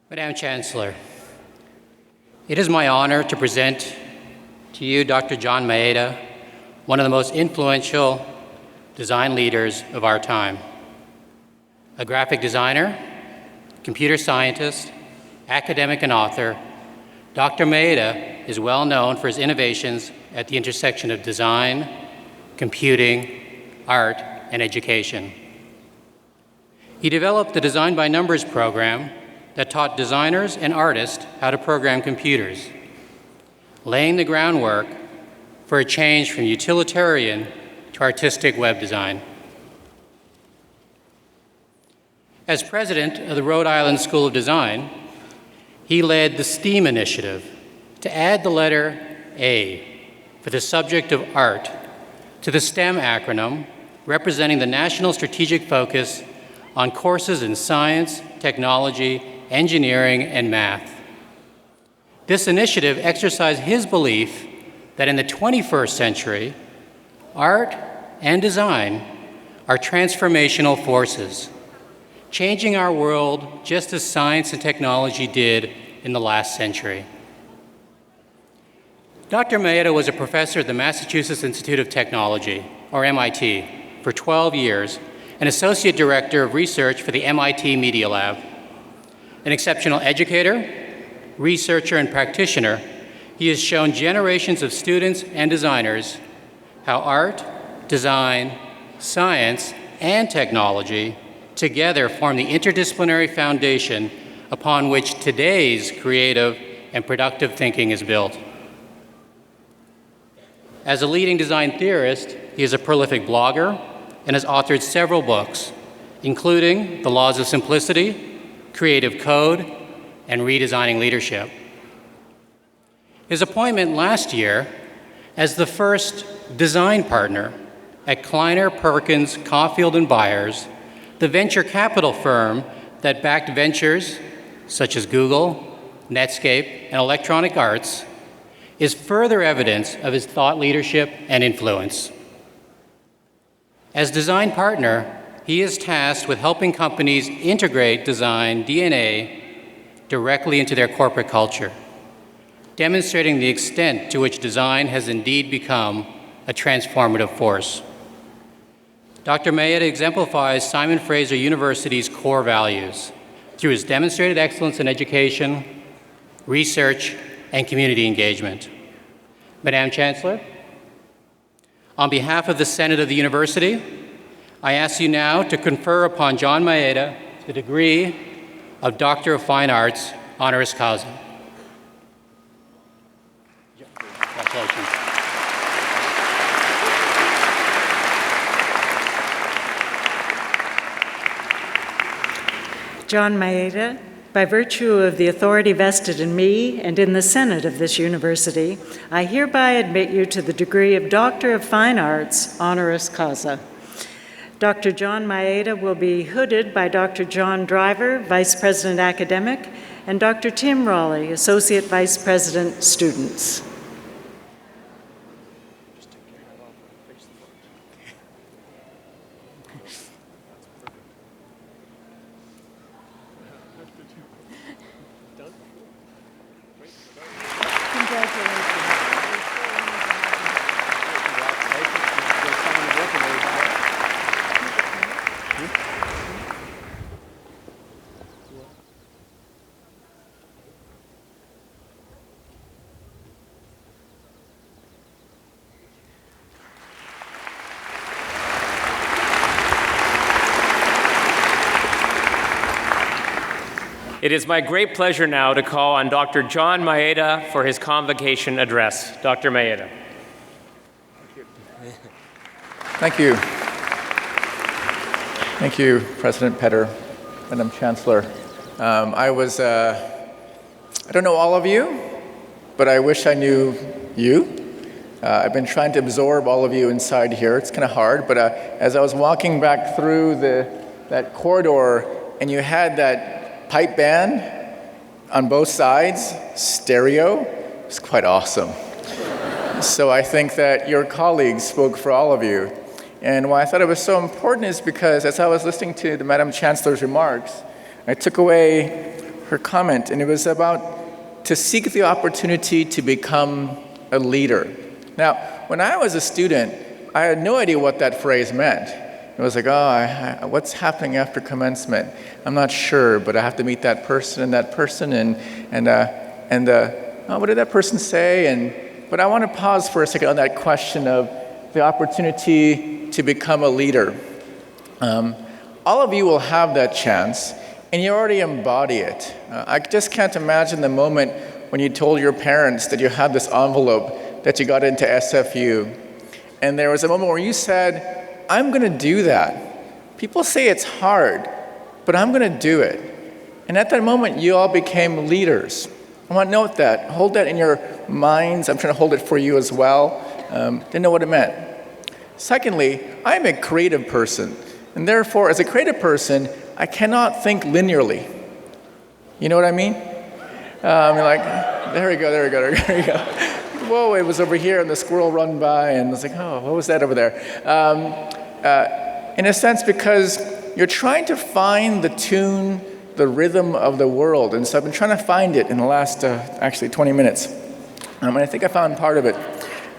Madam Chancellor, it is my honor to present to you Dr. John Maeda, one of the most influential design leaders of our time. A graphic designer, computer scientist, academic, and author, Dr. Maeda is well known for his innovations at the intersection of design, computing, art, and education. He developed the Design by Numbers program that taught designers and artists how to program computers, laying the groundwork for a change from utilitarian to artistic web design. As president of the Rhode Island School of Design, he led the STEAM initiative to add the letter A for the subject of art to the STEM acronym, representing the national strategic focus on courses in science, technology, engineering, and math. This initiative exercised his belief that in the 21st century, art and design are transformational forces, changing our world just as science and technology did in the last century. Dr. Maeda was a professor at the Massachusetts Institute of Technology, or MIT, for 12 years, and associate director of research for the MIT Media Lab. An exceptional educator, researcher, and practitioner, he has shown generations of students and designers how art, design, science, and technology together form the interdisciplinary foundation upon which today's creative and productive thinking is built. As a leading design theorist, he is a prolific blogger and has authored several books, including The Laws of Simplicity, Creative Code, and Redesigning Leadership. His appointment last year as the first design partner at Kleiner Perkins Caulfield & Byers, the venture capital firm that backed ventures such as Google, Netscape, and Electronic Arts, is further evidence of his thought leadership and influence. As design partner, he is tasked with helping companies integrate design DNA directly into their corporate culture, demonstrating the extent to which design has indeed become a transformative force. Dr. Maeda exemplifies Simon Fraser University's core values through his demonstrated excellence in education, research, and community engagement. Madam Chancellor, on behalf of the Senate of the University, I ask you now to confer upon John Maeda the degree of Doctor of Fine Arts, honoris causa. Congratulations. John Maeda, by virtue of the authority vested in me and in the Senate of this university, I hereby admit you to the degree of Doctor of Fine Arts, honoris causa. Dr. John Maeda will be hooded by Dr. John Driver, Vice President Academic, and Dr. Tim Raleigh, Associate Vice President Students. It is my great pleasure now to call on Dr. John Maeda for his convocation address. Dr. Maeda. Thank you. Thank you, President Petter, Madam Chancellor. I don't know all of you, but I wish I knew you. I've been trying to absorb all of you inside here. It's kind of hard, but as I was walking back through that corridor and you had that pipe band on both sides, stereo, it's quite awesome. So I think that your colleagues spoke for all of you. And why I thought it was so important is because as I was listening to the Madam Chancellor's remarks, I took away her comment, and it was about to seek the opportunity to become a leader. Now, when I was a student, I had no idea what that phrase meant. It was like, what's happening after commencement? I'm not sure, but I have to meet that person, and what did that person say? But I want to pause for a second on that question of the opportunity to become a leader. All of you will have that chance, and you already embody it. I just can't imagine the moment when you told your parents that you had this envelope that you got into SFU, and there was a moment where you said, I'm going to do that. People say it's hard, but I'm going to do it. And at that moment, you all became leaders. I want to note that. Hold that in your minds. I'm trying to hold it for you as well. Didn't know what it meant. Secondly, I'm a creative person. And therefore, as a creative person, I cannot think linearly. You know what I mean? Like, there we go. Whoa, it was over here, and the squirrel run by, and I was like, oh, what was that over there? In a sense, because you're trying to find the tune, the rhythm of the world. And so I've been trying to find it in the last, actually, 20 minutes. And I think I found part of it.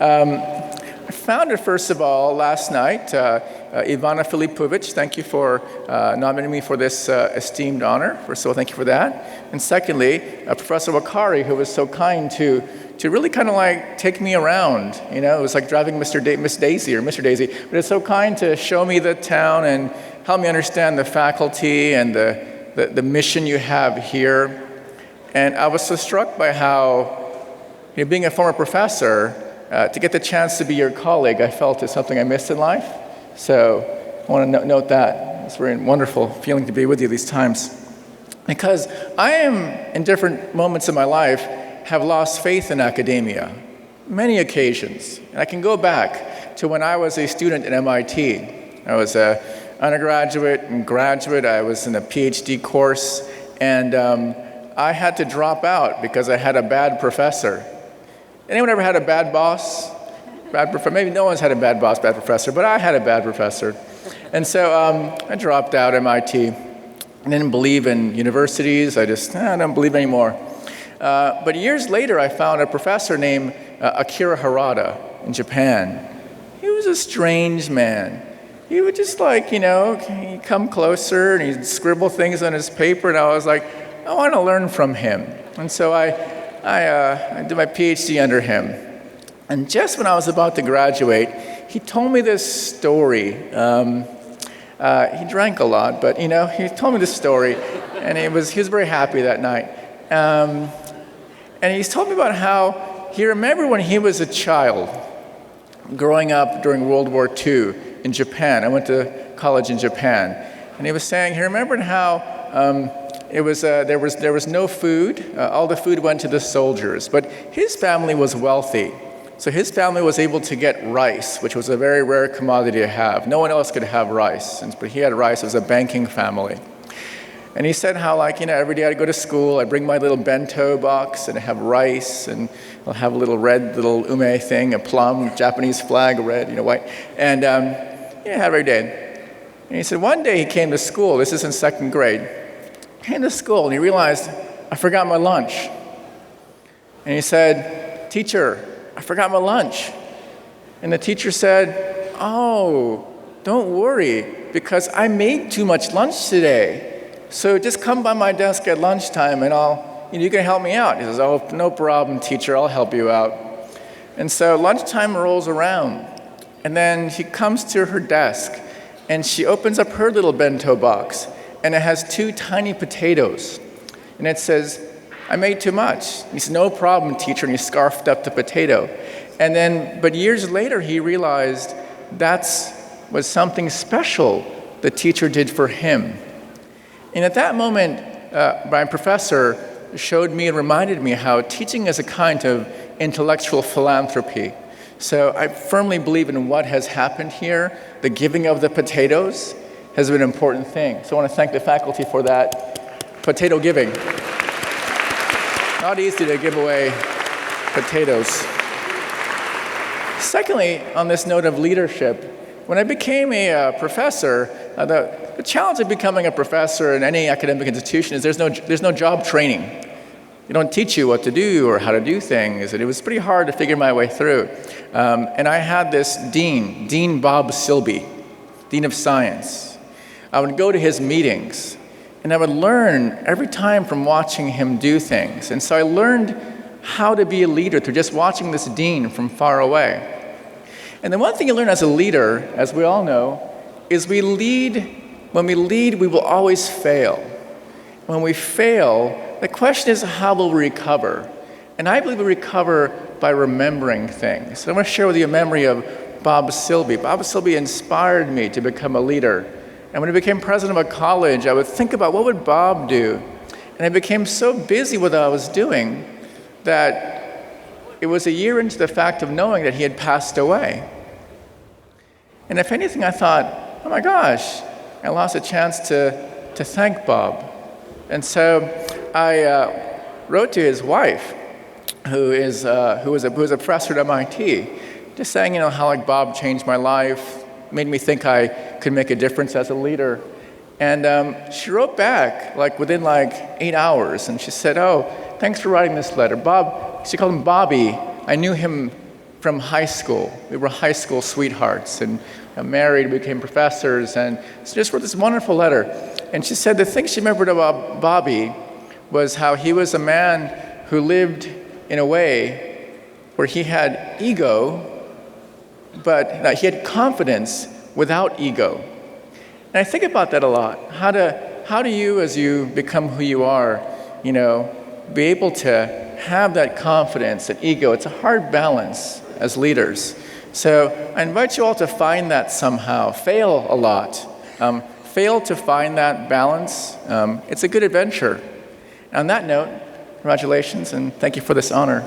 I found it, first of all, last night. Ivana Filipovic, thank you for nominating me for this esteemed honor. First of all, thank you for that. And secondly, Professor Wakari, who was so kind to really kind of like take me around. You know, it was like driving Miss Daisy, but it's so kind to show me the town and help me understand the faculty and the mission you have here. And I was so struck by how, being a former professor, to get the chance to be your colleague, I felt is something I missed in life. So I want to note that. It's a very wonderful feeling to be with you these times. Because I am, in different moments of my life, have lost faith in academia, many occasions. And I can go back to when I was a student at MIT. I was an undergraduate and graduate. I was in a PhD course, and I had to drop out because I had a bad professor. Anyone ever had a bad boss? Maybe no one's had a bad boss, bad professor, but I had a bad professor. And so I dropped out MIT. I didn't believe in universities. I don't believe anymore. But years later, I found a professor named Akira Harada in Japan. He was a strange man. He would just he'd come closer and he'd scribble things on his paper, and I was like, I want to learn from him. And so I did my PhD under him. And just when I was about to graduate, he told me this story. He drank a lot, but he told me this story, and he was very happy that night. And he's told me about how he remembered when he was a child, growing up during World War II in Japan. I went to college in Japan, and he was saying he remembered how there was no food. All the food went to the soldiers, but his family was wealthy. So his family was able to get rice, which was a very rare commodity to have. No one else could have rice, but he had rice. It was a banking family. And he said how, every day I'd go to school, I'd bring my little bento box, and I'd have rice, and I'll have a little red little ume thing, a plum, Japanese flag, red, white, and have every day. And he said one day he came to school, this is in second grade, came to school, and he realized, I forgot my lunch. And he said, teacher, I forgot my lunch. And the teacher said, oh, don't worry, because I made too much lunch today. So just come by my desk at lunchtime and you can help me out. He says, oh, no problem, teacher, I'll help you out. And so lunchtime rolls around, and then she comes to her desk, and she opens up her little bento box, and it has 2 tiny potatoes. And it says, I made too much. He said, no problem, teacher, and he scarfed up the potato. But years later, he realized that was something special the teacher did for him. And at that moment, my professor showed me and reminded me how teaching is a kind of intellectual philanthropy. So I firmly believe in what has happened here. The giving of the potatoes has been an important thing. So I want to thank the faculty for that potato giving. Not easy to give away potatoes. Secondly, on this note of leadership, when I became a professor, the challenge of becoming a professor in any academic institution is there's no job training. They don't teach you what to do or how to do things. And it was pretty hard to figure my way through. And I had this Dean Bob Silby, Dean of Science. I would go to his meetings, and I would learn every time from watching him do things. And so I learned how to be a leader through just watching this dean from far away. And the one thing you learn as a leader, as we all know, is when we lead, we will always fail. When we fail, the question is, how will we recover? And I believe we recover by remembering things. So I want to share with you a memory of Bob Silby. Bob Silby inspired me to become a leader. And when I became president of a college, I would think about what would Bob do? And I became so busy with what I was doing that it was a year into the fact of knowing that he had passed away. And if anything, I thought, oh my gosh, I lost a chance to thank Bob. And so I wrote to his wife, who was a professor at MIT, just saying, how like Bob changed my life, made me think I could make a difference as a leader. And she wrote back within 8 hours, and she said, oh, thanks for writing this letter. Bob, she called him Bobby. I knew him from high school. We were high school sweethearts, and married, became professors, and she just wrote this wonderful letter. And she said the thing she remembered about Bobby was how he was a man who lived in a way where he had ego, but he had confidence without ego. And I think about that a lot. How do you, as you become who you are, be able to have that confidence and ego? It's a hard balance as leaders. So I invite you all to find that somehow. Fail a lot. Fail to find that balance. It's a good adventure. On that note, congratulations, and thank you for this honor.